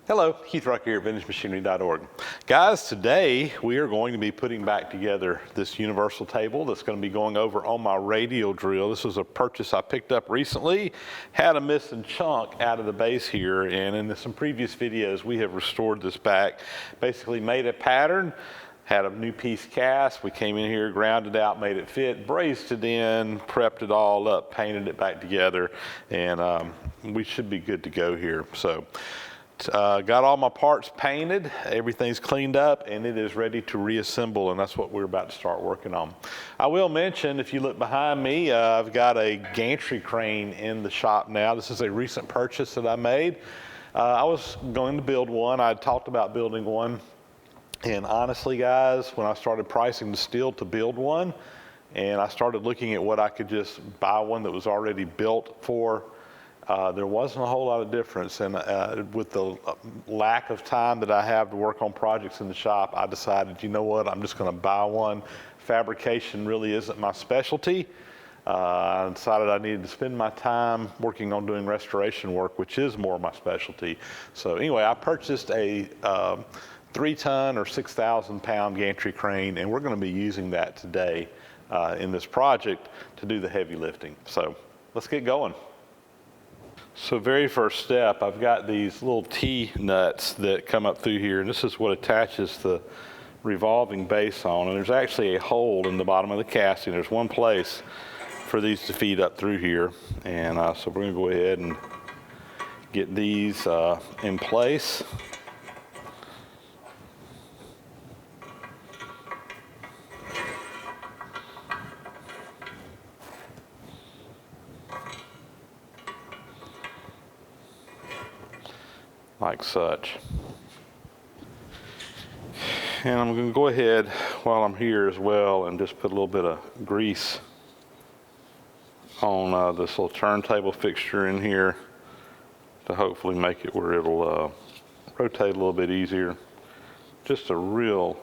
Hello, Keith Rucker here at VintageMachinery.org. Guys, today we are going to be putting back together this universal table that's going to be going over on my Radial drill. This was a purchase I picked up recently, had a missing chunk out of the base here, and in some previous videos we have restored this back. Basically made a pattern, had a new piece cast, we came in here, ground it out, made it fit, brazed it in, prepped it all up, painted it back together, and we should be good to go here. So. Got all my parts painted, everything's cleaned up, and it is ready to reassemble, and that's what we're about to start working on. I will mention, if you look behind me, I've got a gantry crane in the shop now. This is a recent purchase that I made. I was going to build one. I talked about building one, and honestly, guys, when I started pricing the steel to build one, and I started looking at what I could just buy one that was already built for, there wasn't a whole lot of difference, and with the lack of time that I have to work on projects in the shop, I decided, you know what, I'm just going to buy one. Fabrication really isn't my specialty. I decided I needed to spend my time working on doing restoration work, which is more my specialty. So anyway, I purchased a 3-ton or 6,000 pound gantry crane, and we're going to be using that today in this project to do the heavy lifting. So let's get going. So very first step, I've got these little T-nuts that come up through here, and this is what attaches the revolving base on. And there's actually a hole in the bottom of the casting. There's one place for these to feed up through here. And so we're gonna go ahead and get these in place. Like such. And I'm going to go ahead while I'm here as well and just put a little bit of grease on this little turntable fixture in here to hopefully make it where it'll rotate a little bit easier. Just a real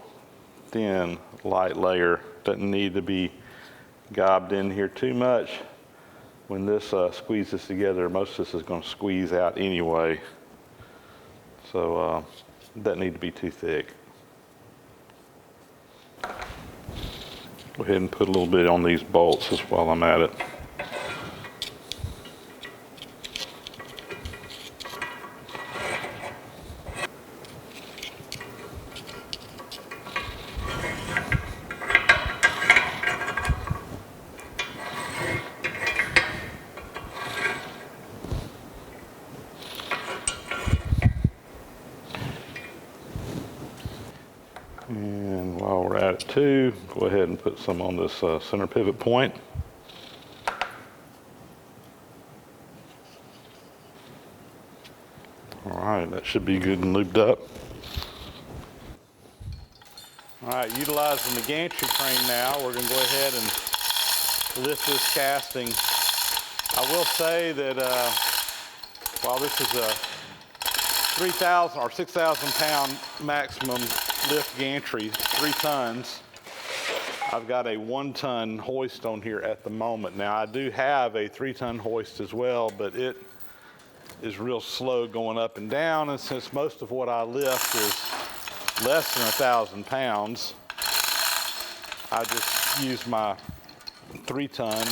thin, light layer. Doesn't need to be gobbed in here too much. When this squeezes together, most of this is going to squeeze out anyway. So it doesn't need to be too thick. Go ahead and put a little bit on these bolts just while I'm at it. And while we're at it too, go ahead and put some on this center pivot point. All right, that should be good and lubed up. All right, utilizing the gantry crane now, we're gonna go ahead and lift this casting. I will say that while this is a 3,000 or 6,000 pound maximum lift gantry, 3 tons, I've got a 1-ton hoist on here at the moment. Now I do have a 3-ton hoist as well, but it is real slow going up and down, and since most of what I lift is less than 1,000 pounds, I just use my 3-ton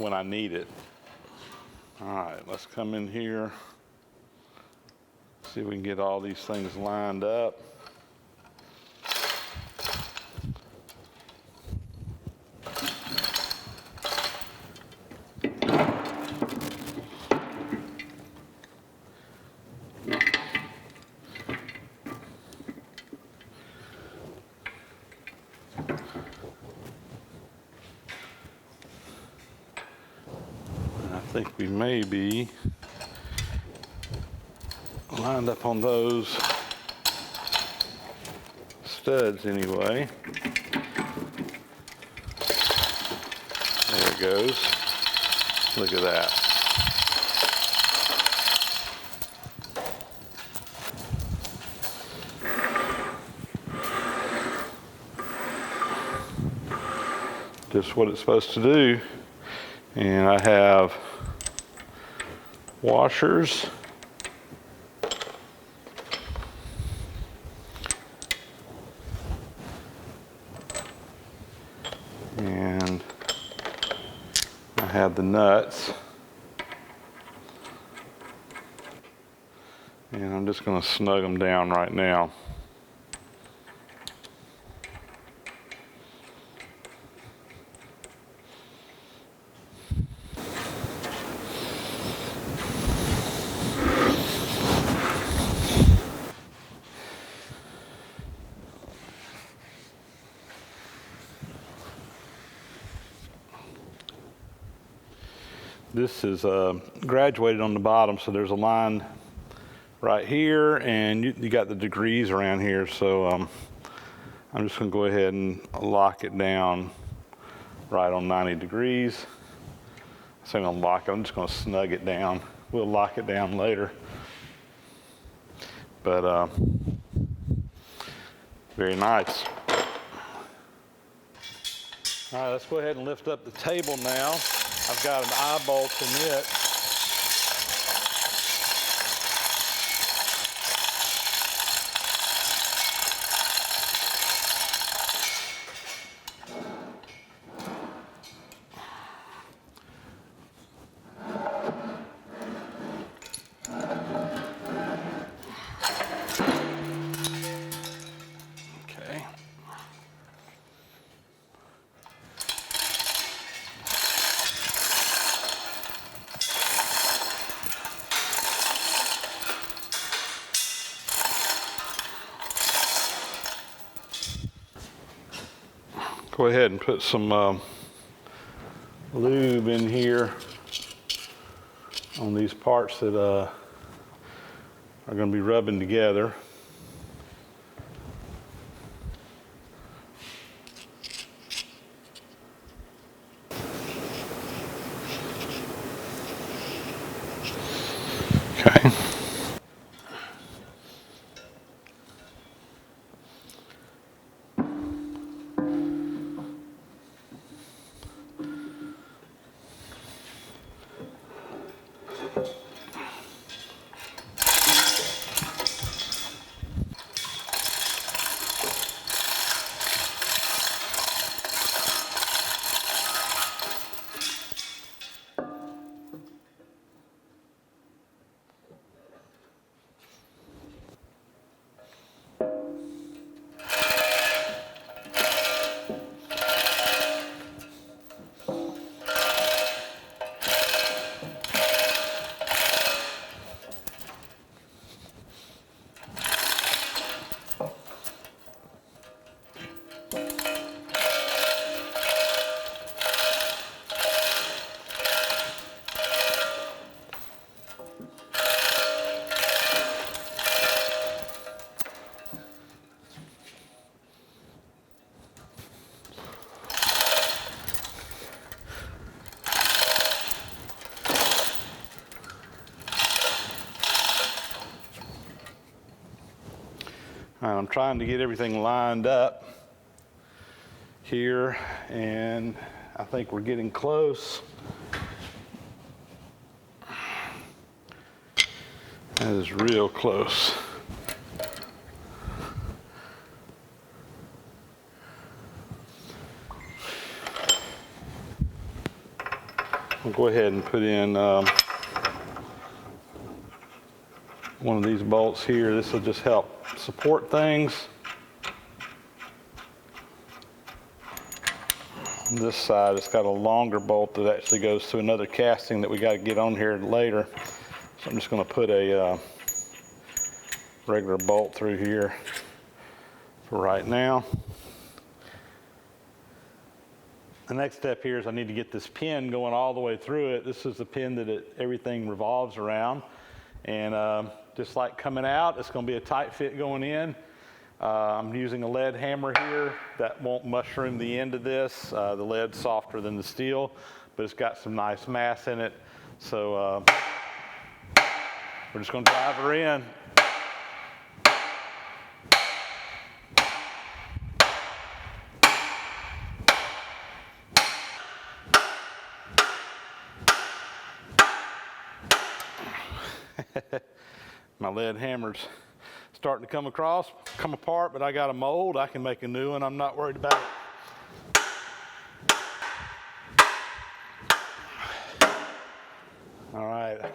when I need it. All right, let's come in here, see if we can get all these things lined up. I think we may be lined up on those studs anyway. There it goes. Look at that. Just what it's supposed to do. And I have washers have the nuts. And I'm just going to snug them down right now. This is graduated on the bottom, so there's a line right here, and you got the degrees around here, so I'm just going to go ahead and lock it down right on 90 degrees. So I'm going to lock it. I'm just going to snug it down. We'll lock it down later. But very nice. All right, let's go ahead and lift up the table now. I've got an eye bolt in it. Okay. Go ahead and put some lube in here on these parts that are going to be rubbing together. Okay. I'm trying to get everything lined up here, and I think we're getting close. That is real close. We'll go ahead and put in one of these bolts here. This will just help support things. On this side, it's got a longer bolt that actually goes to another casting that we got to get on here later. So I'm just going to put a regular bolt through here for right now. The next step here is I need to get this pin going all the way through it. This is the pin that everything revolves around. And just like coming out, it's going to be a tight fit going in. I'm using a lead hammer here that won't mushroom the end of this. The lead's softer than the steel, but it's got some nice mass in it. So we're just going to drive her in. My lead hammer's starting to come apart, but I got a mold. I can make a new one. I'm not worried about it.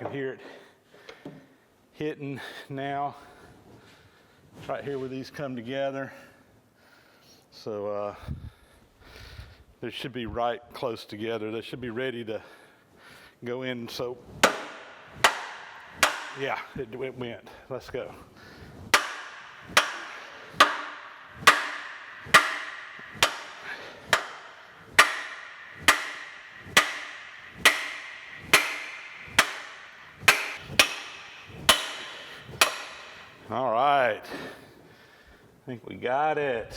can hear it hitting now. It's right here where these come together. So they should be right close together. They should be ready to go in. So yeah, it went. Let's go. All right, I think we got it.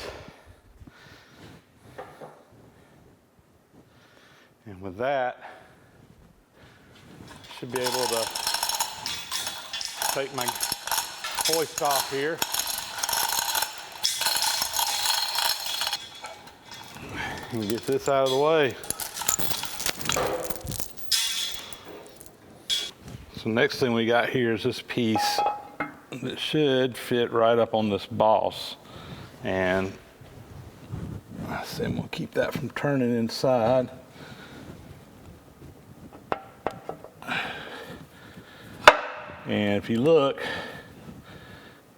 And with that, I should be able to take my hoist off here. And get this out of the way. So next thing we got here is this piece that should fit right up on this boss. And I say we'll keep that from turning inside. And if you look,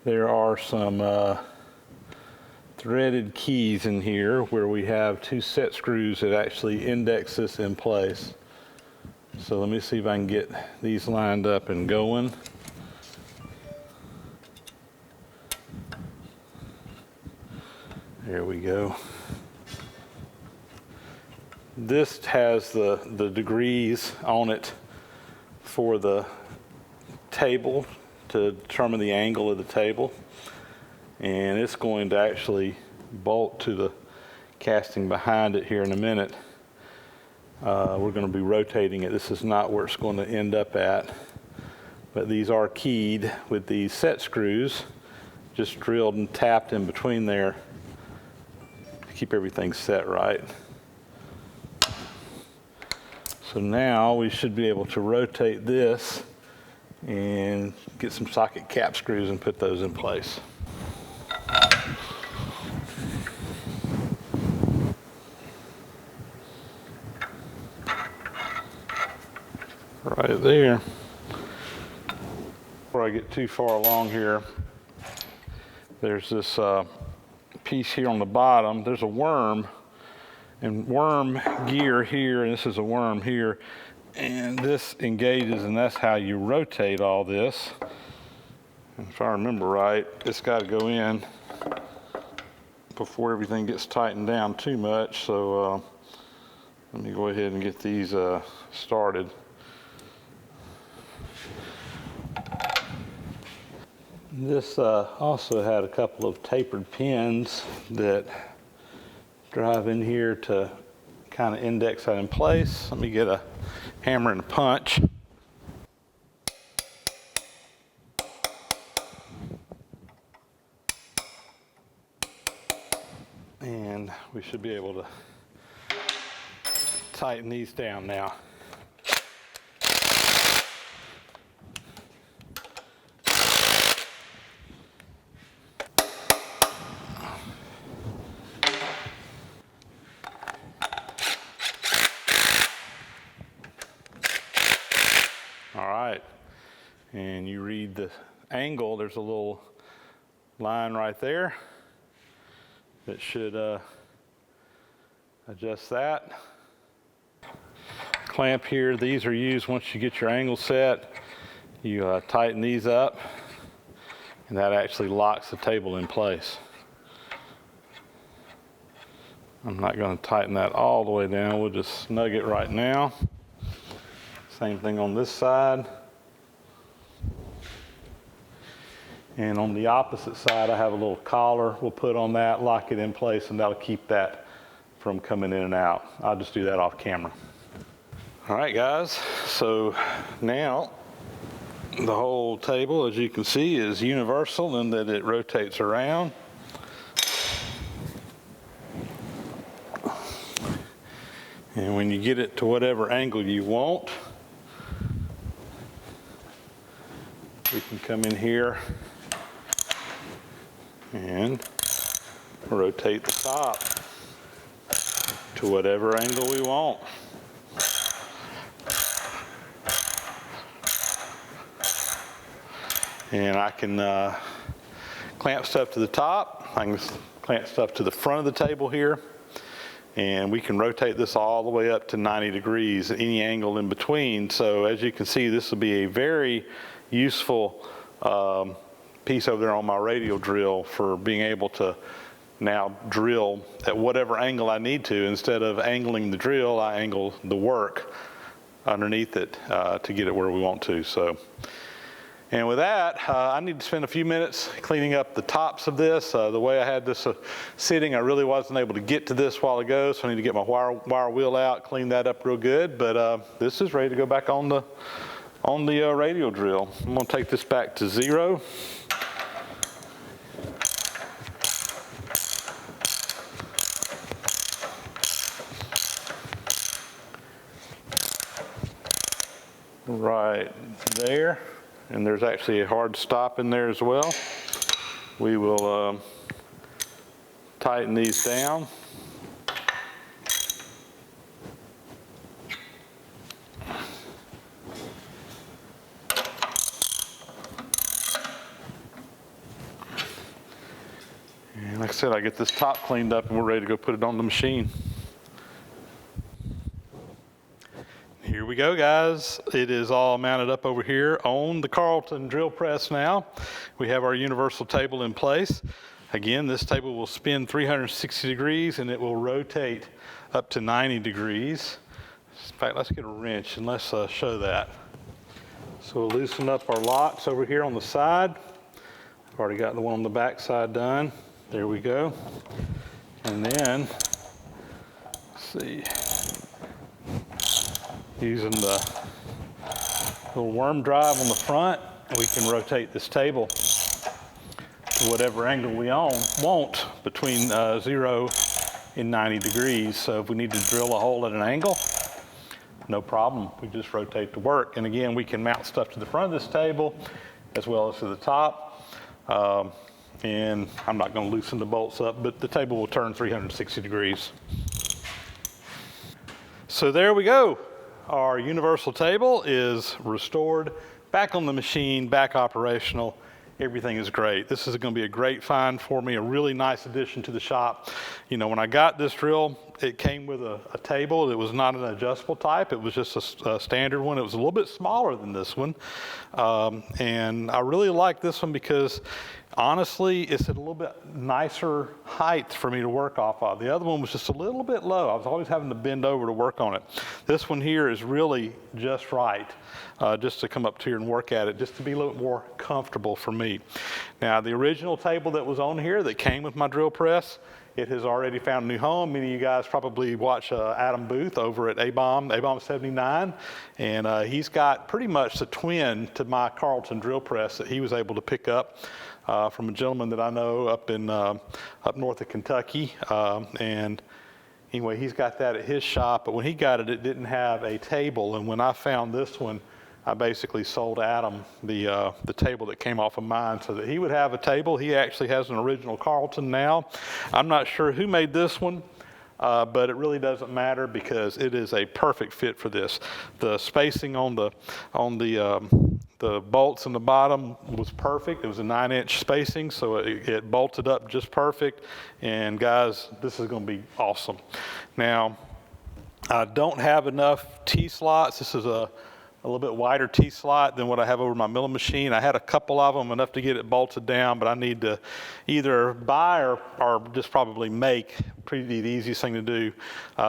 there are some threaded keys in here where we have 2 set screws that actually index this in place. So let me see if I can get these lined up and going. There we go. This has the degrees on it for the table to determine the angle of the table, and it's going to actually bolt to the casting behind it here in a minute. We're going to be rotating it. This is not where it's going to end up at, but these are keyed with these set screws, just drilled and tapped in between there to keep everything set right. So now we should be able to rotate this and get some socket cap screws and put those in place. Right there. Before I get too far along here, there's this piece here on the bottom. There's a worm and worm gear here, and this is a worm here. And this engages, and that's how you rotate all this. And if I remember right, it's got to go in before everything gets tightened down too much. So let me go ahead and get these started. This also had a couple of tapered pins that drive in here to kind of index that in place. Let me get a hammer and a punch. And we should be able to tighten these down now. All right, and you read the angle. There's a little line right there that should adjust that. Clamp here, these are used once you get your angle set. You tighten these up, and that actually locks the table in place. I'm not going to tighten that all the way down. We'll just snug it right now. Same thing on this side. And on the opposite side, I have a little collar we'll put on that, lock it in place, and that'll keep that from coming in and out. I'll just do that off camera. All right, guys, so now the whole table, as you can see, is universal in that it rotates around. And when you get it to whatever angle you want, we can come in here and rotate the top to whatever angle we want. And I can clamp stuff to the top. I can clamp stuff to the front of the table here. And we can rotate this all the way up to 90 degrees at any angle in between. So as you can see, this will be a very useful piece over there on my radial drill for being able to now drill at whatever angle I need to. Instead of angling the drill, I angle the work underneath it to get it where we want to. So, and with that, I need to spend a few minutes cleaning up the tops of this. The way I had this sitting, I really wasn't able to get to this while ago, so I need to get my wire wheel out, clean that up real good. But this is ready to go back on the radial drill. I'm going to take this back to 0. Right there, and there's actually a hard stop in there as well. We will tighten these down. And like I said, I get this top cleaned up and we're ready to go put it on the machine. Here we go, guys. It is all mounted up over here on the Carlton drill press now. We have our universal table in place. Again, this table will spin 360 degrees and it will rotate up to 90 degrees. In fact, let's get a wrench and let's show that. So we'll loosen up our locks over here on the side. I've already got the one on the back side done. There we go. And then, let's see. Using the little worm drive on the front, we can rotate this table to whatever angle we want between 0 and 90 degrees. So if we need to drill a hole at an angle, no problem. We just rotate the work. And again, we can mount stuff to the front of this table as well as to the top. And I'm not going to loosen the bolts up, but the table will turn 360 degrees. So there we go. Our universal table is restored, back on the machine, back operational. Everything is great. This is going to be a great find for me, a really nice addition to the shop. You know, when I got this drill, it came with a table. It was not an adjustable type. It was just a standard one. It was a little bit smaller than this one. And I really like this one because honestly, it's at a little bit nicer height for me to work off of. The other one was just a little bit low. I was always having to bend over to work on it. This one here is really just right, just to come up to here and work at it, just to be a little bit more comfortable for me. Now, the original table that was on here that came with my drill press, it has already found a new home. Many of you guys probably watch Adam Booth over at A-Bomb 79, and he's got pretty much the twin to my Carlton drill press that he was able to pick up from a gentleman that I know up north of Kentucky. And anyway, he's got that at his shop, but when he got it, it didn't have a table. And when I found this one, I basically sold Adam the table that came off of mine so that he would have a table. He actually has an original Carlton now. I'm not sure who made this one, but it really doesn't matter because it is a perfect fit for this. The spacing on the bolts in the bottom was perfect. It was a 9-inch spacing, so it bolted up just perfect. And guys, this is going to be awesome. Now, I don't have enough T-slots. This is a little bit wider T-slot than what I have over my milling machine. I had a couple of them, enough to get it bolted down, but I need to either buy or just probably make, probably the easiest thing to do,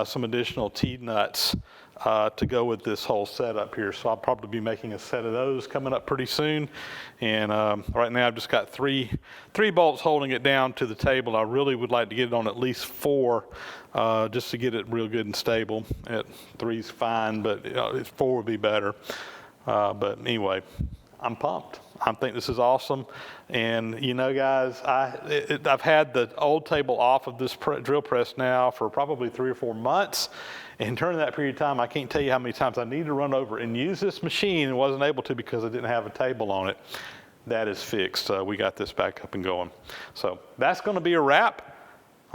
some additional T-nuts to go with this whole setup here. So I'll probably be making a set of those coming up pretty soon. And right now I've just got three bolts holding it down to the table. I really would like to get it on at least 4 just to get it real good and stable. At 3's fine, but 4 would be better. But anyway, I'm pumped. I think this is awesome. And you know, guys, I've had the old table off of this drill press now for probably 3 or 4 months. And during that period of time, I can't tell you how many times I needed to run over and use this machine and wasn't able to because I didn't have a table on it. That is fixed. We got this back up and going. So that's going to be a wrap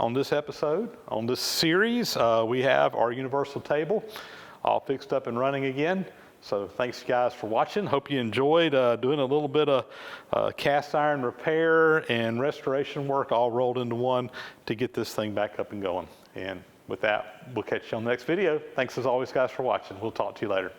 on this episode. On this series, we have our universal table all fixed up and running again. So thanks guys for watching. Hope you enjoyed doing a little bit of cast iron repair and restoration work all rolled into one to get this thing back up and going. And with that, we'll catch you on the next video. Thanks as always guys for watching. We'll talk to you later.